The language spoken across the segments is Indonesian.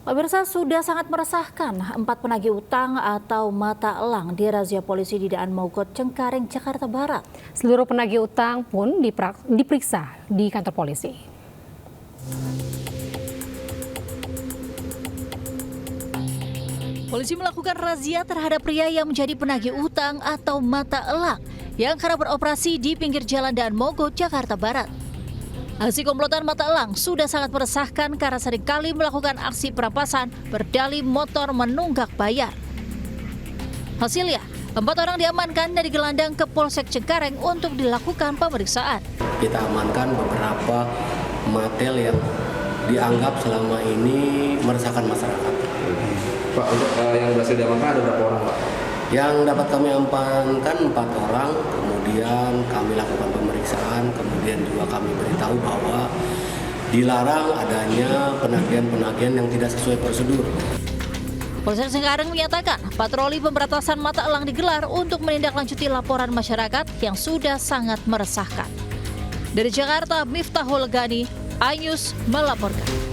Pemirsa, sudah sangat meresahkan 4 penagih utang atau mata elang dirazia polisi di Daan Mogot, Cengkareng, Jakarta Barat. Seluruh penagih utang pun diperiksa di kantor polisi. Polisi melakukan razia terhadap pria yang menjadi penagih utang atau mata elang yang kerap beroperasi di pinggir jalan Daan Mogot, Jakarta Barat. Aksi komplotan mata elang sudah sangat meresahkan karena seringkali melakukan aksi perampasan berdalih motor menunggak bayar. Hasilnya, 4 orang diamankan dan digelandang ke Polsek Cengkareng untuk dilakukan pemeriksaan. Kita amankan beberapa material yang dianggap selama ini meresahkan masyarakat. Pak, untuk yang berhasil diamankan ada berapa orang, Pak? Yang dapat kami amankan 4 orang, kemudian kami lakukan pemeriksaan, kemudian juga kami beritahu bahwa dilarang adanya penagihan-penagihan yang tidak sesuai prosedur. Polsek Cengkareng menyatakan patroli pemberantasan mata elang digelar untuk menindaklanjuti laporan masyarakat yang sudah sangat meresahkan. Dari Jakarta, Miftahul Gani, iNews melaporkan.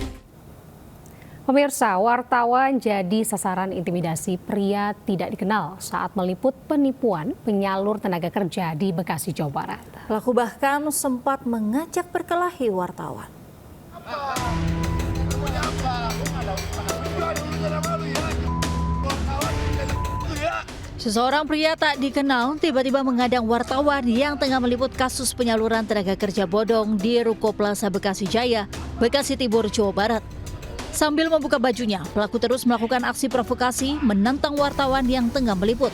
Pemirsa, wartawan jadi sasaran intimidasi pria tidak dikenal saat meliput penipuan penyalur tenaga kerja di Bekasi, Jawa Barat. Pelaku bahkan sempat mengajak berkelahi wartawan. Seseorang pria tak dikenal tiba-tiba mengadang wartawan yang tengah meliput kasus penyaluran tenaga kerja bodong di Ruko Plaza Bekasi Jaya, Bekasi Timur, Jawa Barat. Sambil membuka bajunya, pelaku terus melakukan aksi provokasi menantang wartawan yang tengah meliput.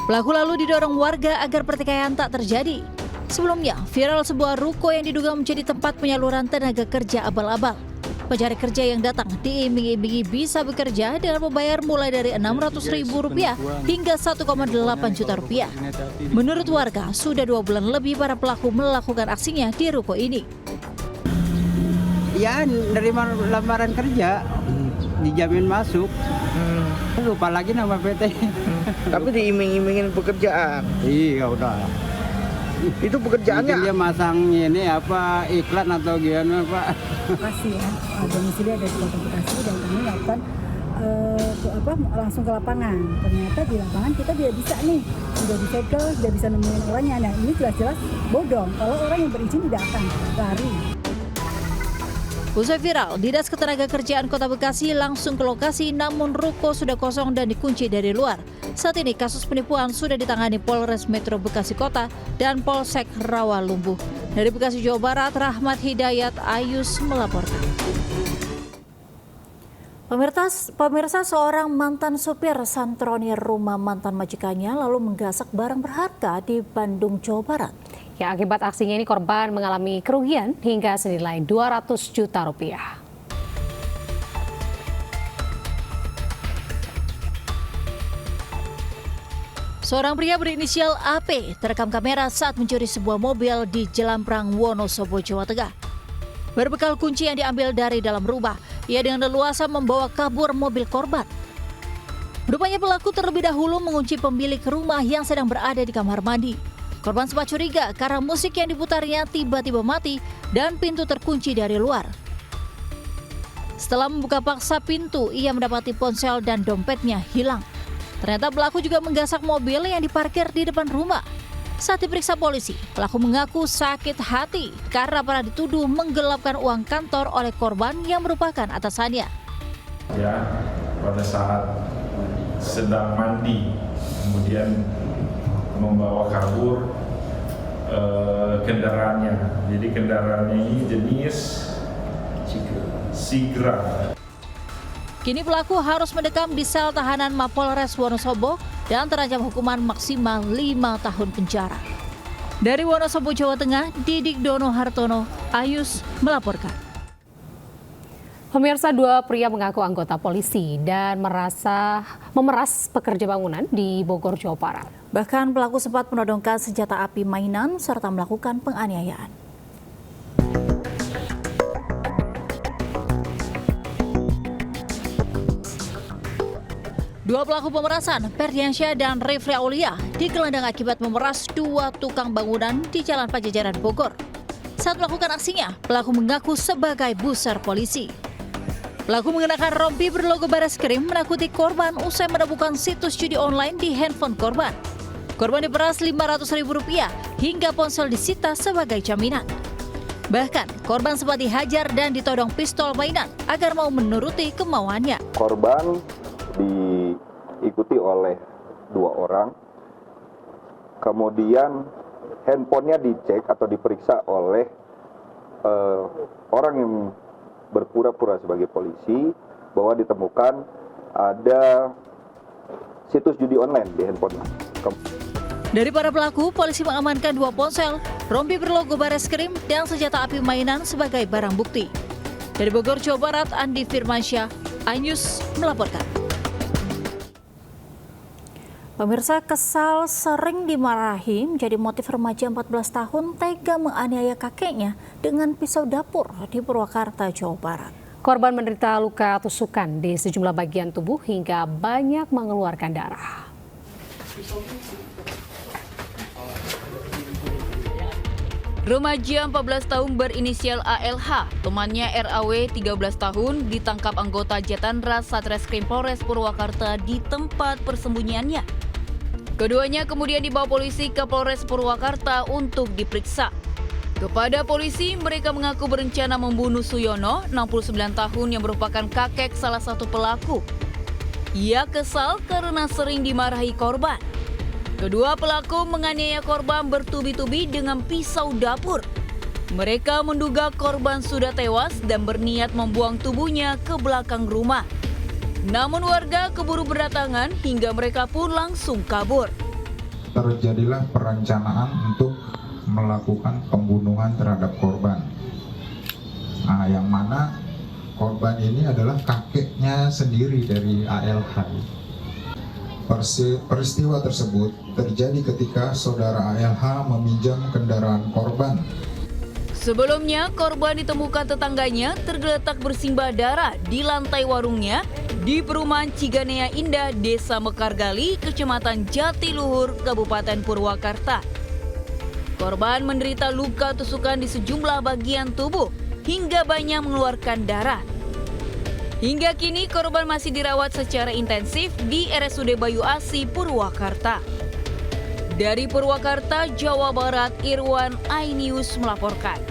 Pelaku lalu didorong warga agar pertikaian tak terjadi. Sebelumnya, viral sebuah ruko yang diduga menjadi tempat penyaluran tenaga kerja abal-abal. Pencari kerja yang datang diiming-imingi bisa bekerja dengan membayar mulai dari Rp600.000 hingga Rp1,8 juta. Menurut warga, sudah 2 bulan lebih para pelaku melakukan aksinya di ruko ini. Ya, nerima lamaran kerja, dijamin masuk. Lupa lagi nama PT. Tapi diiming-imingin pekerjaan. Iya, udah. Itu pekerjaannya. Mungkin dia masang ini apa iklan atau gimana, Pak? Lokasi ya, domisili ada di Kota Bekasi dan kami lakukan langsung ke lapangan. Ternyata di lapangan kita tidak bisa nih, sudah disegel, tidak bisa nemuin orangnya. Nah, ini jelas-jelas bodong. Kalau orang yang berizin tidak akan lari. Usai viral, Dinas Ketenagakerjaan Kota Bekasi langsung ke lokasi, namun ruko sudah kosong dan dikunci dari luar. Saat ini kasus penipuan sudah ditangani Polres Metro Bekasi Kota dan Polsek Rawalumbu. Dari Bekasi, Jawa Barat, Rahmat Hidayat, iNews melaporkan. Pemirsa, seorang mantan supir santroni rumah mantan majikannya lalu menggasak barang berharga di Bandung, Jawa Barat. Ya, akibat aksinya ini korban mengalami kerugian hingga senilai Rp200 juta. Seorang pria berinisial AP terekam kamera saat mencuri sebuah mobil di Jelamprang, Wonosobo, Jawa Tengah. Berbekal kunci yang diambil dari dalam rumah, ia dengan leluasa membawa kabur mobil korban. Rupanya pelaku terlebih dahulu mengunci pemilik rumah yang sedang berada di kamar mandi. Korban sempat curiga karena musik yang diputarnya tiba-tiba mati dan pintu terkunci dari luar. Setelah membuka paksa pintu, ia mendapati ponsel dan dompetnya hilang. Ternyata pelaku juga menggasak mobil yang diparkir di depan rumah. Saat diperiksa polisi, pelaku mengaku sakit hati karena pernah dituduh menggelapkan uang kantor oleh korban yang merupakan atasannya. Ya, pada saat sedang mandi, kemudian membawa kabur kendaraannya. Jadi kendaraannya ini jenis Sigra. Kini pelaku harus mendekam di sel tahanan Mapolres Wonosobo dan terancam hukuman maksimal 5 tahun penjara. Dari Wonosobo, Jawa Tengah, Didik Dono Hartono, iNews melaporkan. Pemirsa, 2 pria mengaku anggota polisi dan memeras pekerja bangunan di Bogor, Jawa Barat. Bahkan pelaku sempat menodongkan senjata api mainan serta melakukan penganiayaan. Dua pelaku pemerasan, Ferdiansyah dan Rifli Aulia, digelandang akibat memeras 2 tukang bangunan di Jalan Pajajaran, Bogor. Saat melakukan aksinya, pelaku mengaku sebagai buser polisi. Pelaku mengenakan rompi berlogo Bareskrim menakuti korban usai menemukan situs judi online di handphone korban. Korban diperas Rp500.000 hingga ponsel disita sebagai jaminan. Bahkan, korban sempat dihajar dan ditodong pistol mainan agar mau menuruti kemauannya. Korban diikuti oleh 2 orang, kemudian handphonenya dicek atau diperiksa oleh orang yang berpura-pura sebagai polisi bahwa ditemukan ada situs judi online di handphonenya. Dari para pelaku, polisi mengamankan 2 ponsel, rompi berlogo Bareskrim, dan senjata api mainan sebagai barang bukti. Dari Bogor, Jawa Barat, Andi Firmansyah, iNews melaporkan. Pemirsa, kesal sering dimarahi menjadi motif remaja 14 tahun tega menganiaya kakeknya dengan pisau dapur di Purwakarta, Jawa Barat. Korban menderita luka tusukan di sejumlah bagian tubuh hingga banyak mengeluarkan darah. Remaja 14 tahun berinisial ALH, temannya RAW 13 tahun, ditangkap anggota Jatanras Satreskrim Polres Purwakarta di tempat persembunyiannya. Keduanya kemudian dibawa polisi ke Polres Purwakarta untuk diperiksa. Kepada polisi, mereka mengaku berencana membunuh Suyono, 69 tahun yang merupakan kakek salah satu pelaku. Ia kesal karena sering dimarahi korban. Kedua pelaku menganiaya korban bertubi-tubi dengan pisau dapur. Mereka menduga korban sudah tewas dan berniat membuang tubuhnya ke belakang rumah. Namun warga keburu berdatangan hingga mereka pun langsung kabur. Terjadilah perencanaan untuk melakukan pembunuhan terhadap korban. Nah, yang mana korban ini adalah kakeknya sendiri dari ALH. Peristiwa tersebut terjadi ketika saudara ALH meminjam kendaraan korban. Sebelumnya, korban ditemukan tetangganya tergeletak bersimbah darah di lantai warungnya di perumahan Ciganea Indah, Desa Mekargali, Kecamatan Jatiluhur, Kabupaten Purwakarta. Korban menderita luka tusukan di sejumlah bagian tubuh hingga banyak mengeluarkan darah. Hingga kini korban masih dirawat secara intensif di RSUD Bayu Asi, Purwakarta. Dari Purwakarta, Jawa Barat, Irwan, iNews melaporkan.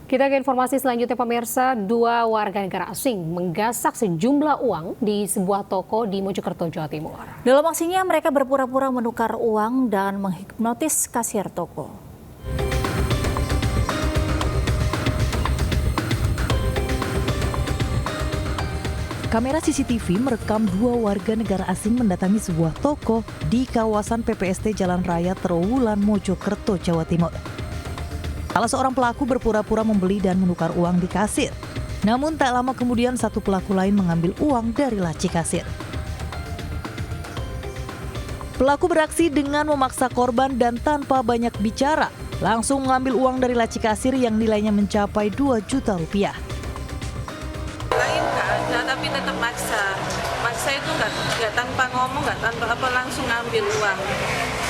Kita ke informasi selanjutnya, pemirsa. 2 warga negara asing menggasak sejumlah uang di sebuah toko di Mojokerto, Jawa Timur. Dalam aksinya, mereka berpura-pura menukar uang dan menghipnotis kasir toko. Kamera CCTV merekam 2 warga negara asing mendatangi sebuah toko di kawasan PPST Jalan Raya Trowulan, Mojokerto, Jawa Timur. Salah seorang pelaku berpura-pura membeli dan menukar uang di kasir. Namun tak lama kemudian satu pelaku lain mengambil uang dari laci kasir. Pelaku beraksi dengan memaksa korban dan tanpa banyak bicara, langsung mengambil uang dari laci kasir yang nilainya mencapai 2 juta rupiah. Nah, tapi tetap maksa itu nggak tanpa ngomong, nggak tanpa apa, langsung ngambil uang.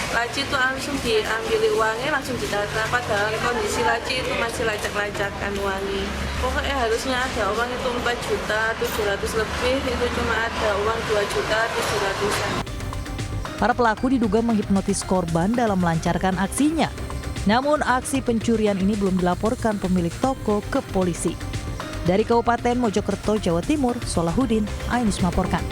Laci itu langsung diambil uangnya, langsung didata, padahal kondisi laci itu masih lacak-lacakan uangnya. Pokoknya harusnya ada uang itu 4.700.000 lebih, itu cuma ada uang 2.700.000. Para pelaku diduga menghipnotis korban dalam melancarkan aksinya. Namun aksi pencurian ini belum dilaporkan pemilik toko ke polisi. Dari Kabupaten Mojokerto, Jawa Timur, Solahuddin, iNews melaporkan.